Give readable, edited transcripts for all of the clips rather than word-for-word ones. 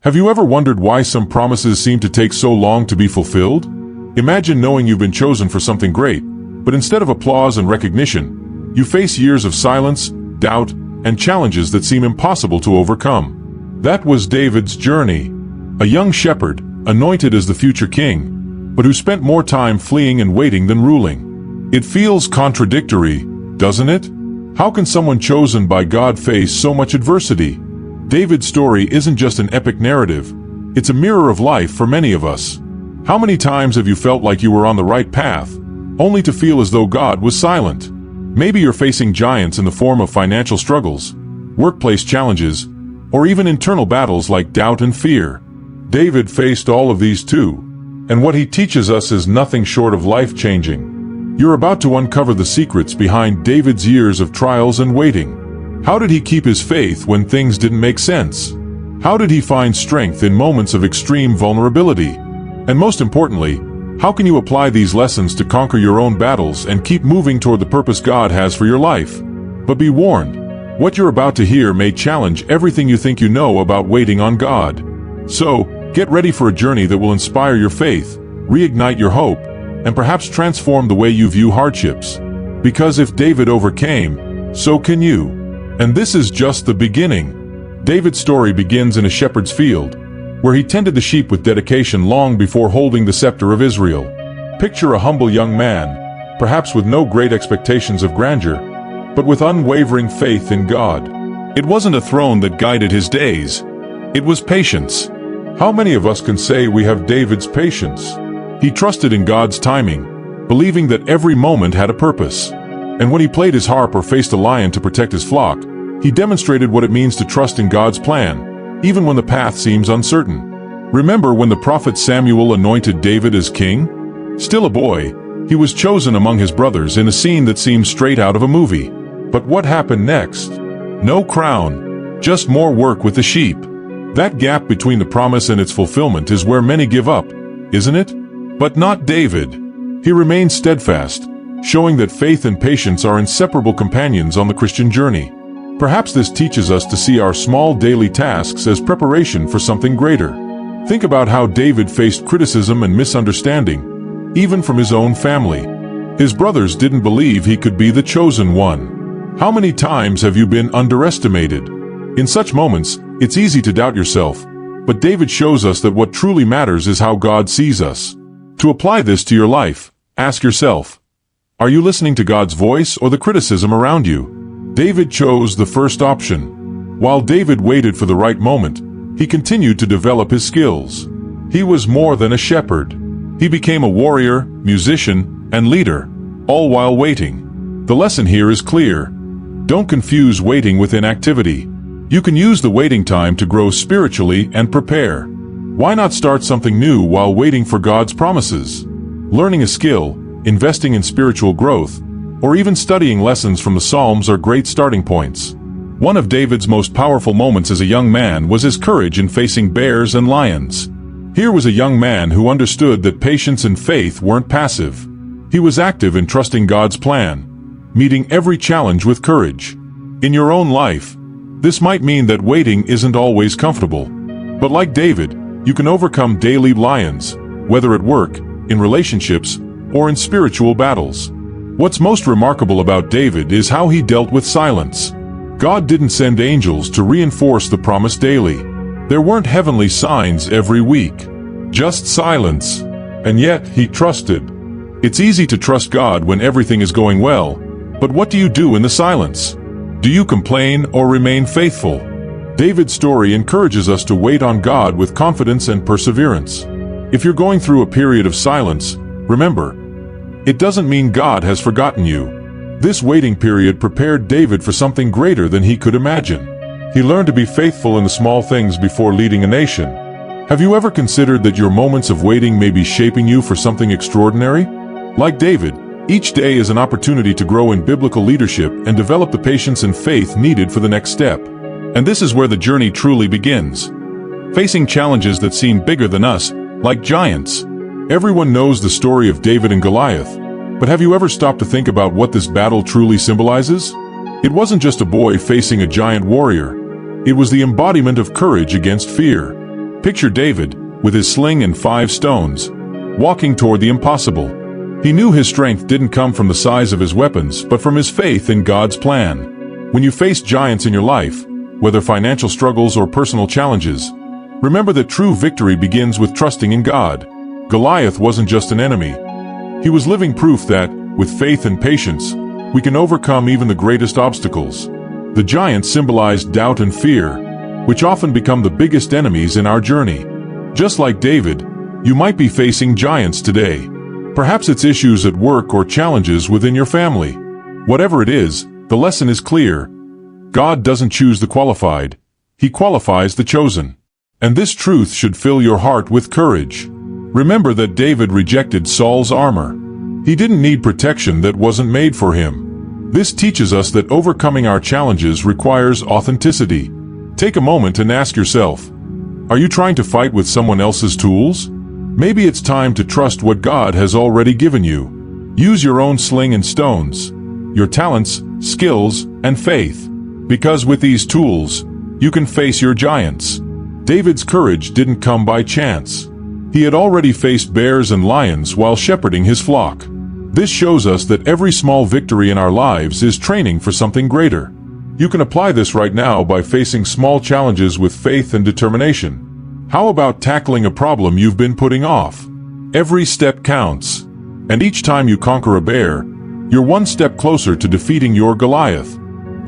Have you ever wondered why some promises seem to take so long to be fulfilled? Imagine knowing you've been chosen for something great, but instead of applause and recognition, you face years of silence, doubt, and challenges that seem impossible to overcome. That was David's journey. A young shepherd, anointed as the future king, but who spent more time fleeing and waiting than ruling. It feels contradictory, doesn't it? How can someone chosen by God face so much adversity? David's story isn't just an epic narrative, it's a mirror of life for many of us. How many times have you felt like you were on the right path, only to feel as though God was silent? Maybe you're facing giants in the form of financial struggles, workplace challenges, or even internal battles like doubt and fear. David faced all of these too, and what he teaches us is nothing short of life-changing. You're about to uncover the secrets behind David's years of trials and waiting. How did he keep his faith when things didn't make sense? How did he find strength in moments of extreme vulnerability? And most importantly, how can you apply these lessons to conquer your own battles and keep moving toward the purpose God has for your life? But be warned, what you're about to hear may challenge everything you think you know about waiting on God. So, get ready for a journey that will inspire your faith, reignite your hope, and perhaps transform the way you view hardships. Because if David overcame, so can you. And this is just the beginning. David's story begins in a shepherd's field, where he tended the sheep with dedication long before holding the scepter of Israel. Picture a humble young man, perhaps with no great expectations of grandeur, but with unwavering faith in God. It wasn't a throne that guided his days. It was patience. How many of us can say we have David's patience? He trusted in God's timing, believing that every moment had a purpose. And when he played his harp or faced a lion to protect his flock, he demonstrated what it means to trust in God's plan, even when the path seems uncertain. Remember when the prophet Samuel anointed David as king? Still a boy, he was chosen among his brothers in a scene that seemed straight out of a movie. But what happened next? No crown, just more work with the sheep. That gap between the promise and its fulfillment is where many give up, isn't it? But not David. He remained steadfast, showing that faith and patience are inseparable companions on the Christian journey. Perhaps this teaches us to see our small daily tasks as preparation for something greater. Think about how David faced criticism and misunderstanding, even from his own family. His brothers didn't believe he could be the chosen one. How many times have you been underestimated? In such moments, it's easy to doubt yourself, but David shows us that what truly matters is how God sees us. To apply this to your life, ask yourself, are you listening to God's voice or the criticism around you? David chose the first option. While David waited for the right moment, he continued to develop his skills. He was more than a shepherd. He became a warrior, musician, and leader, all while waiting. The lesson here is clear. Don't confuse waiting with inactivity. You can use the waiting time to grow spiritually and prepare. Why not start something new while waiting for God's promises? Learning a skill, investing in spiritual growth, or even studying lessons from the Psalms are great starting points. One of David's most powerful moments as a young man was his courage in facing bears and lions. Here was a young man who understood that patience and faith weren't passive. He was active in trusting God's plan, meeting every challenge with courage. In your own life, this might mean that waiting isn't always comfortable. But like David, you can overcome daily lions, whether at work, in relationships, or in spiritual battles. What's most remarkable about David is how he dealt with silence. God didn't send angels to reinforce the promise daily. There weren't heavenly signs every week. Just silence. And yet, he trusted. It's easy to trust God when everything is going well, but what do you do in the silence? Do you complain or remain faithful? David's story encourages us to wait on God with confidence and perseverance. If you're going through a period of silence, remember, it doesn't mean God has forgotten you. This waiting period prepared David for something greater than he could imagine. He learned to be faithful in the small things before leading a nation. Have you ever considered that your moments of waiting may be shaping you for something extraordinary? Like David, each day is an opportunity to grow in biblical leadership and develop the patience and faith needed for the next step. And this is where the journey truly begins. Facing challenges that seem bigger than us, like giants. Everyone knows the story of David and Goliath, but have you ever stopped to think about what this battle truly symbolizes? It wasn't just a boy facing a giant warrior. It was the embodiment of courage against fear, Picture David, with his sling and 5 stones, walking toward the impossible. He knew his strength didn't come from the size of his weapons, but from his faith in God's plan. When you face giants in your life, whether financial struggles or personal challenges, remember that true victory begins with trusting in God. Goliath wasn't just an enemy. He was living proof that, with faith and patience, we can overcome even the greatest obstacles. The giants symbolized doubt and fear, which often become the biggest enemies in our journey. Just like David, you might be facing giants today. Perhaps it's issues at work or challenges within your family. Whatever it is, the lesson is clear. God doesn't choose the qualified. He qualifies the chosen. And this truth should fill your heart with courage. Remember that David rejected Saul's armor. He didn't need protection that wasn't made for him. This teaches us that overcoming our challenges requires authenticity. Take a moment and ask yourself, are you trying to fight with someone else's tools? Maybe it's time to trust what God has already given you. Use your own sling and stones, your talents, skills, and faith. Because with these tools, you can face your giants. David's courage didn't come by chance. He had already faced bears and lions while shepherding his flock. This shows us that every small victory in our lives is training for something greater. You can apply this right now by facing small challenges with faith and determination. How about tackling a problem you've been putting off? Every step counts. And each time you conquer a bear, you're one step closer to defeating your Goliath.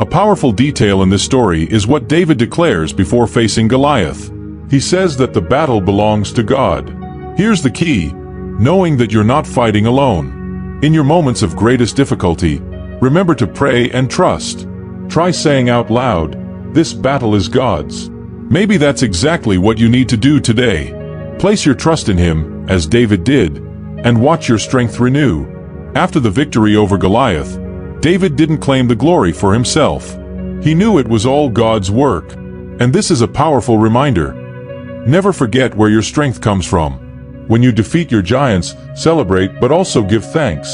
A powerful detail in this story is what David declares before facing Goliath. He says that the battle belongs to God. Here's the key: knowing that you're not fighting alone. In your moments of greatest difficulty, remember to pray and trust. Try saying out loud, "This battle is God's." Maybe that's exactly what you need to do today. Place your trust in Him, as David did, and watch your strength renew. After the victory over Goliath, David didn't claim the glory for himself. He knew it was all God's work. And this is a powerful reminder. Never forget where your strength comes from. When you defeat your giants, celebrate but also give thanks.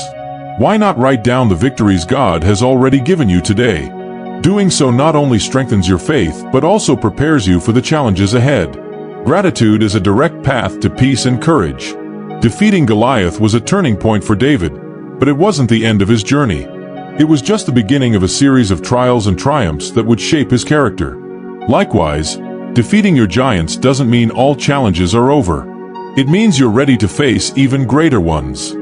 Why not write down the victories God has already given you today? Doing so not only strengthens your faith, but also prepares you for the challenges ahead. Gratitude is a direct path to peace and courage. Defeating Goliath was a turning point for David, but it wasn't the end of his journey. It was just the beginning of a series of trials and triumphs that would shape his character. Likewise, defeating your giants doesn't mean all challenges are over. It means you're ready to face even greater ones.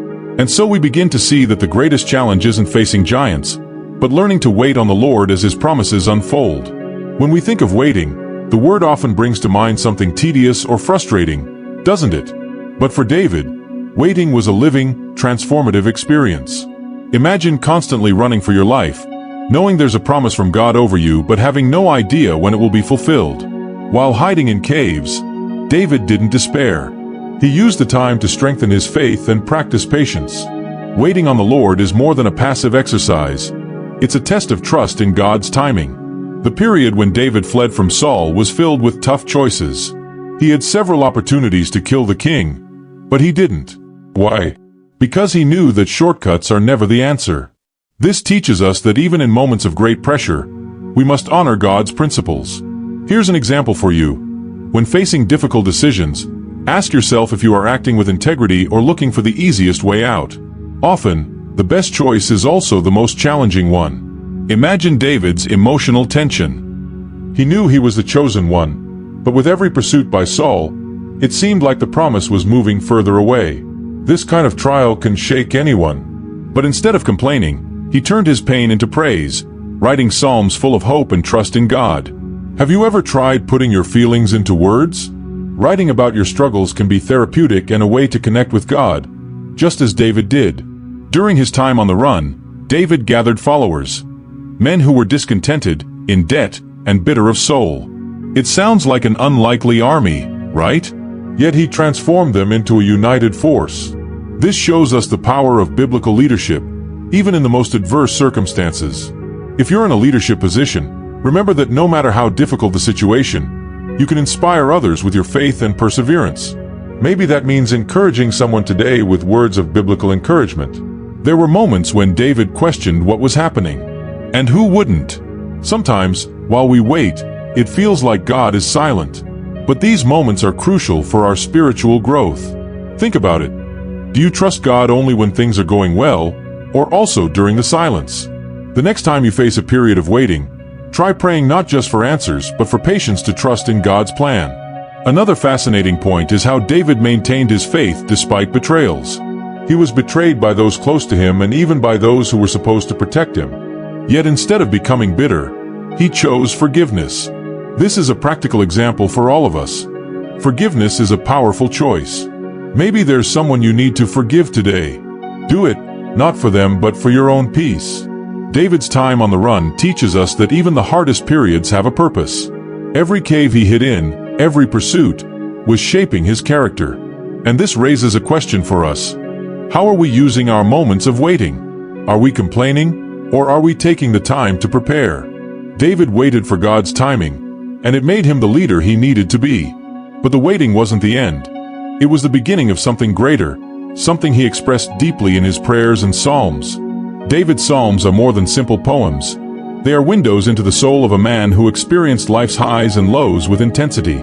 And so we begin to see that the greatest challenge isn't facing giants, but learning to wait on the Lord as His promises unfold. When we think of waiting, the word often brings to mind something tedious or frustrating, doesn't it? But for David, waiting was a living, transformative experience. Imagine constantly running for your life, knowing there's a promise from God over you but having no idea when it will be fulfilled. While hiding in caves, David didn't despair. He used the time to strengthen his faith and practice patience. Waiting on the Lord is more than a passive exercise. It's a test of trust in God's timing. The period when David fled from Saul was filled with tough choices. He had several opportunities to kill the king, but he didn't. Why? Because he knew that shortcuts are never the answer. This teaches us that even in moments of great pressure, we must honor God's principles. Here's an example for you. When facing difficult decisions, ask yourself if you are acting with integrity or looking for the easiest way out. Often, the best choice is also the most challenging one. Imagine David's emotional tension. He knew he was the chosen one, but with every pursuit by Saul, it seemed like the promise was moving further away. This kind of trial can shake anyone. But instead of complaining, he turned his pain into praise, writing psalms full of hope and trust in God. Have you ever tried putting your feelings into words? Writing about your struggles can be therapeutic and a way to connect with God, just as David did. During his time on the run, David gathered followers, men who were discontented, in debt, and bitter of soul. It sounds like an unlikely army, right? Yet he transformed them into a united force. This shows us the power of biblical leadership, even in the most adverse circumstances. If you're in a leadership position, remember that no matter how difficult the situation, you can inspire others with your faith and perseverance. Maybe that means encouraging someone today with words of biblical encouragement. There were moments when David questioned what was happening. And who wouldn't? Sometimes, while we wait, it feels like God is silent. But these moments are crucial for our spiritual growth. Think about it. Do you trust God only when things are going well, or also during the silence? The next time you face a period of waiting, try praying not just for answers, but for patience to trust in God's plan. Another fascinating point is how David maintained his faith despite betrayals. He was betrayed by those close to him and even by those who were supposed to protect him. Yet instead of becoming bitter, he chose forgiveness. This is a practical example for all of us. Forgiveness is a powerful choice. Maybe there's someone you need to forgive today. Do it, not for them but for your own peace. David's time on the run teaches us that even the hardest periods have a purpose. Every cave he hid in, every pursuit, was shaping his character. And this raises a question for us. How are we using our moments of waiting? Are we complaining, or are we taking the time to prepare? David waited for God's timing, and it made him the leader he needed to be. But the waiting wasn't the end. It was the beginning of something greater, something he expressed deeply in his prayers and psalms. David's psalms are more than simple poems. They are windows into the soul of a man who experienced life's highs and lows with intensity.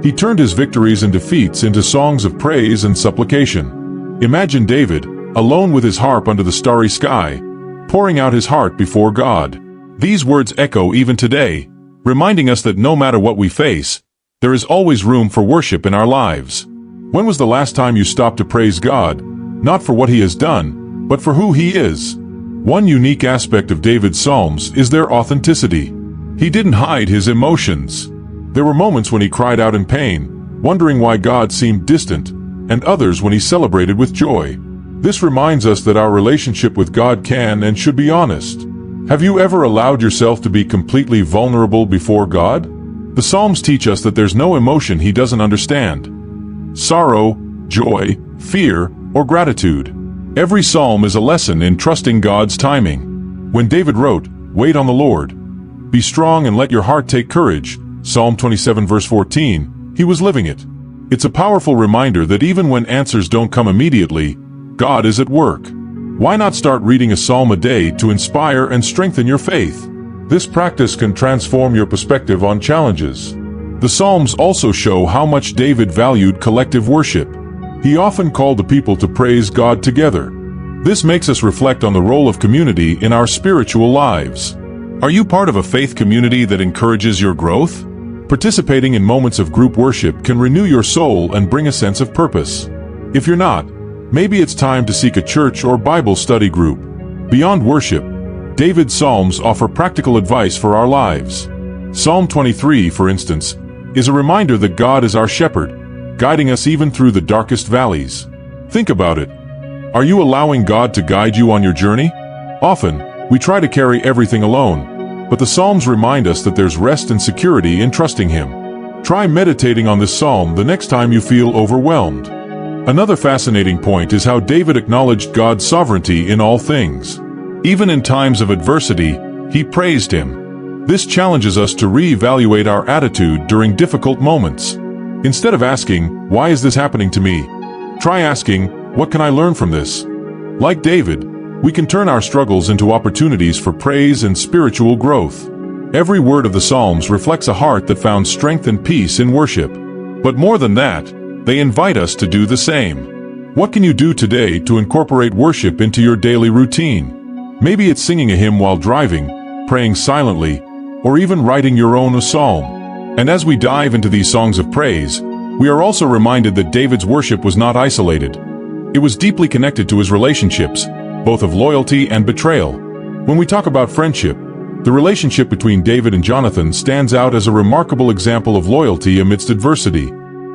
He turned his victories and defeats into songs of praise and supplication. Imagine David, alone with his harp under the starry sky, pouring out his heart before God. These words echo even today, reminding us that no matter what we face, there is always room for worship in our lives. When was the last time you stopped to praise God, not for what He has done, but for who He is? One unique aspect of David's psalms is their authenticity. He didn't hide his emotions. There were moments when he cried out in pain, wondering why God seemed distant, and others when he celebrated with joy. This reminds us that our relationship with God can and should be honest. Have you ever allowed yourself to be completely vulnerable before God? The Psalms teach us that there's no emotion He doesn't understand. Sorrow, joy, fear, or gratitude. Every psalm is a lesson in trusting God's timing. When David wrote, "Wait on the Lord. Be strong and let your heart take courage," Psalm 27 verse 14, he was living it. It's a powerful reminder that even when answers don't come immediately, God is at work. Why not start reading a psalm a day to inspire and strengthen your faith? This practice can transform your perspective on challenges. The Psalms also show how much David valued collective worship. He often called the people to praise God together. This makes us reflect on the role of community in our spiritual lives. Are you part of a faith community that encourages your growth? Participating in moments of group worship can renew your soul and bring a sense of purpose. If you're not, maybe it's time to seek a church or Bible study group. Beyond worship, David's Psalms offer practical advice for our lives. Psalm 23, for instance, is a reminder that God is our shepherd, guiding us even through the darkest valleys. Think about it. Are you allowing God to guide you on your journey? Often, we try to carry everything alone, but the Psalms remind us that there's rest and security in trusting Him. Try meditating on this psalm the next time you feel overwhelmed. Another fascinating point is how David acknowledged God's sovereignty in all things. Even in times of adversity, he praised Him. This challenges us to reevaluate our attitude during difficult moments. Instead of asking, "Why is this happening to me?" try asking, "What can I learn from this?" Like David, we can turn our struggles into opportunities for praise and spiritual growth. Every word of the Psalms reflects a heart that found strength and peace in worship. But more than that, they invite us to do the same. What can you do today to incorporate worship into your daily routine? Maybe it's singing a hymn while driving, praying silently, or even writing your own psalm. And as we dive into these songs of praise, we are also reminded that David's worship was not isolated. It was deeply connected to his relationships, both of loyalty and betrayal. When we talk about friendship, the relationship between David and Jonathan stands out as a remarkable example of loyalty amidst adversity.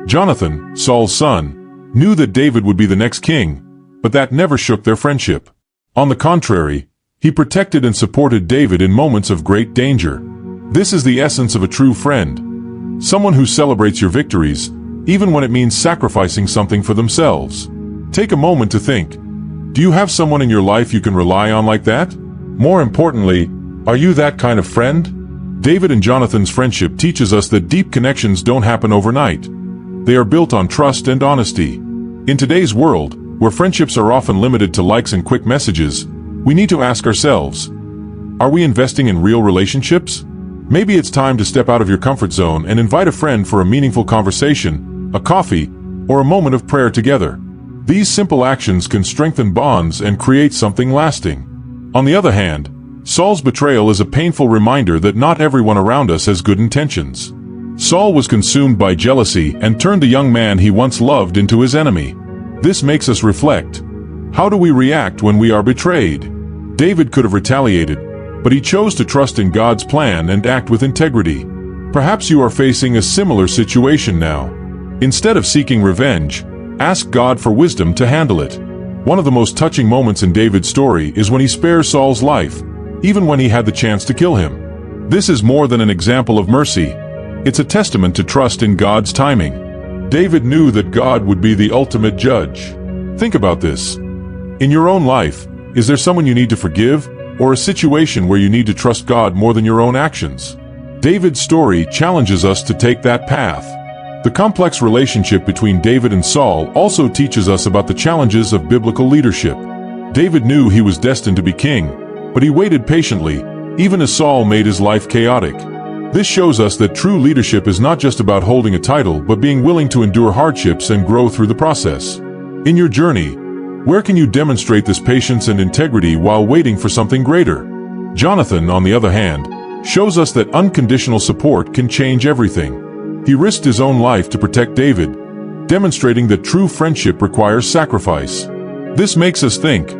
Jonathan, Saul's son, knew that David would be the next king, but that never shook their friendship. On the contrary, he protected and supported David in moments of great danger. This is the essence of a true friend. Someone who celebrates your victories, even when it means sacrificing something for themselves. Take a moment to think. Do you have someone in your life you can rely on like that? More importantly, are you that kind of friend? David and Jonathan's friendship teaches us that deep connections don't happen overnight. They are built on trust and honesty. In today's world, where friendships are often limited to likes and quick messages, we need to ask ourselves, are we investing in real relationships? Maybe it's time to step out of your comfort zone and invite a friend for a meaningful conversation, a coffee, or a moment of prayer together. These simple actions can strengthen bonds and create something lasting. On the other hand, Saul's betrayal is a painful reminder that not everyone around us has good intentions. Saul was consumed by jealousy and turned the young man he once loved into his enemy. This makes us reflect. How do we react when we are betrayed? David could have retaliated, but he chose to trust in God's plan and act with integrity. Perhaps you are facing a similar situation now. Instead of seeking revenge, ask God for wisdom to handle it. One of the most touching moments in David's story is when he spares Saul's life, even when he had the chance to kill him. This is more than an example of mercy. It's a testament to trust in God's timing. David knew that God would be the ultimate judge. Think about this. In your own life, is there someone you need to forgive, or a situation where you need to trust God more than your own actions? David's story challenges us to take that path. The complex relationship between David and Saul also teaches us about the challenges of biblical leadership. David knew he was destined to be king, but he waited patiently, even as Saul made his life chaotic. This shows us that true leadership is not just about holding a title, but being willing to endure hardships and grow through the process. In your journey, where can you demonstrate this patience and integrity while waiting for something greater? Jonathan, on the other hand, shows us that unconditional support can change everything. He risked his own life to protect David, demonstrating that true friendship requires sacrifice. This makes us think,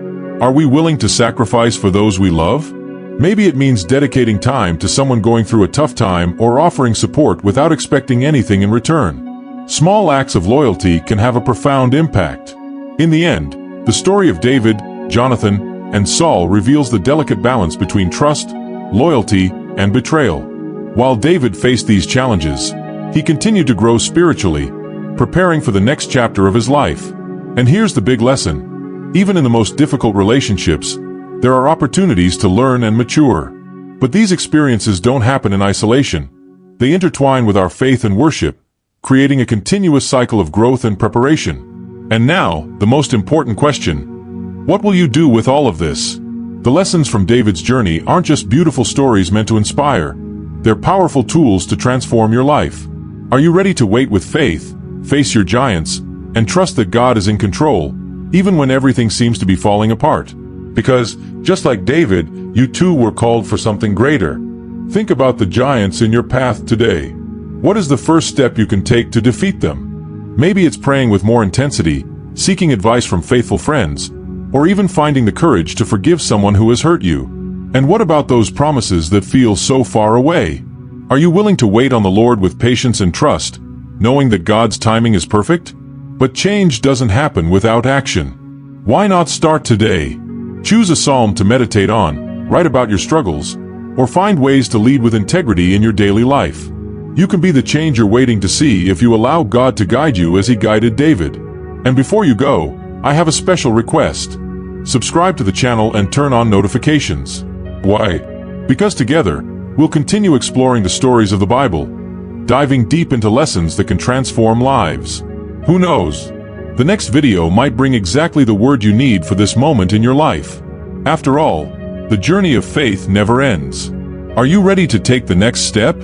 are we willing to sacrifice for those we love? Maybe it means dedicating time to someone going through a tough time or offering support without expecting anything in return. Small acts of loyalty can have a profound impact. In the end, the story of David, Jonathan, and Saul reveals the delicate balance between trust, loyalty, and betrayal. While David faced these challenges, he continued to grow spiritually, preparing for the next chapter of his life. And here's the big lesson. Even in the most difficult relationships, there are opportunities to learn and mature. But these experiences don't happen in isolation. They intertwine with our faith and worship, creating a continuous cycle of growth and preparation. And now, the most important question. What will you do with all of this? The lessons from David's journey aren't just beautiful stories meant to inspire. They're powerful tools to transform your life. Are you ready to wait with faith, face your giants, and trust that God is in control, even when everything seems to be falling apart? Because, just like David, you too were called for something greater. Think about the giants in your path today. What is the first step you can take to defeat them? Maybe it's praying with more intensity, seeking advice from faithful friends, or even finding the courage to forgive someone who has hurt you. And what about those promises that feel so far away? Are you willing to wait on the Lord with patience and trust, knowing that God's timing is perfect? But change doesn't happen without action. Why not start today? Choose a psalm to meditate on, write about your struggles, or find ways to lead with integrity in your daily life. You can be the change you're waiting to see if you allow God to guide you as He guided David. And before you go, I have a special request. Subscribe to the channel and turn on notifications. Why? Because together, we'll continue exploring the stories of the Bible, diving deep into lessons that can transform lives. Who knows? The next video might bring exactly the word you need for this moment in your life. After all, the journey of faith never ends. Are you ready to take the next step?